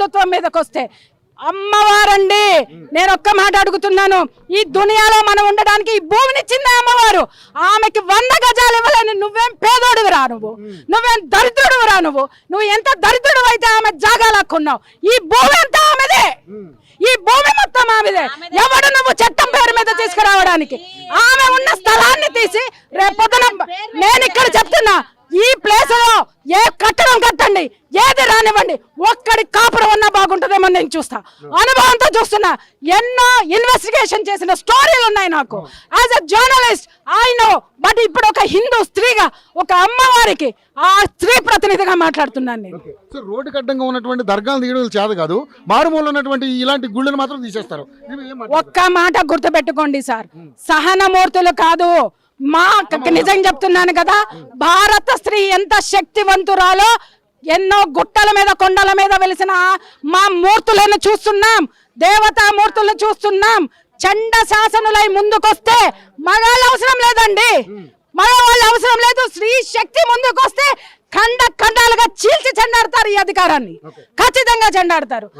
హిందుత్వం మీదకి వస్తే అమ్మవారండి. నేను ఒక్క మాట అడుగుతున్నాను, ఈ దునియాలో మనం ఉండడానికి ఈ భూమినిచ్చింది అమ్మవారు. ఆమెకి 100 గజాలు ఇవ్వలేని నువ్వేం పేదోడివి రా, నువ్వేం దరిద్రుడివి రా, నువ్వు ఎంత దరిద్రుడు అయితే ఆమె జాగాలక్కున్నావు. ఈ భూమి అంతా ఆమెదే, ఈ భూమి మొత్తం ఆమెదే. ఎవడు నువ్వు చట్టం పేరు మీద తీసుకురావడానికి? ఆమె ఉన్న స్థలాన్ని తీసి రేపొద్దున నేను ఇక్కడ చెప్తున్నా, ఈ ప్లేస్ లో ఏ కట్టడం కట్టండి, ఏది రానివ్వండి, ఒక్కడి కాపురం ఉన్నా బాగుంటుందేమో నేను చూస్తా. అనుభవంతో చూస్తున్నా, ఎన్నో ఇన్వెస్టిగేషన్ చేసిన స్టోరీలు ఉన్నాయి నాకు. As a journalist I know. But ఇప్పుడు ఒక హిందూ స్త్రీగా, ఒక అమ్మవారికి ఆ స్త్రీ ప్రతినిధిగా మాట్లాడుతున్నాను నేను. సో రోడ్డు కట్టంగా ఉన్నటువంటి దర్గాలు తీయడం చేత కాదు, మారుమూల ఉన్నటువంటి ఇలాంటి గుళ్ళను మాత్రం తీసేస్తారు. ఒక్క మాట గుర్తుపెట్టుకోండి సార్, సహనమూర్తులు కాదు, మా నిజం చెప్తున్నాను కదా, భారత స్త్రీ ఎంత శక్తివంతురాలో ఎన్నో గుట్టల మీద కొండల మీద వెలిసిన మా మూర్తులను చూస్తున్నాం, దేవతా మూర్తులను చూస్తున్నాం. చండ శాసనులై ముందుకొస్తే మగాళ్ళు అవసరం లేదండి, మగవాళ్ళు అవసరం లేదు. స్త్రీ శక్తి ముందుకొస్తే ఖండాలుగా చీల్చి చెండాడతారు ఈ అధికారాన్ని, ఖచ్చితంగా చెండాడతారు.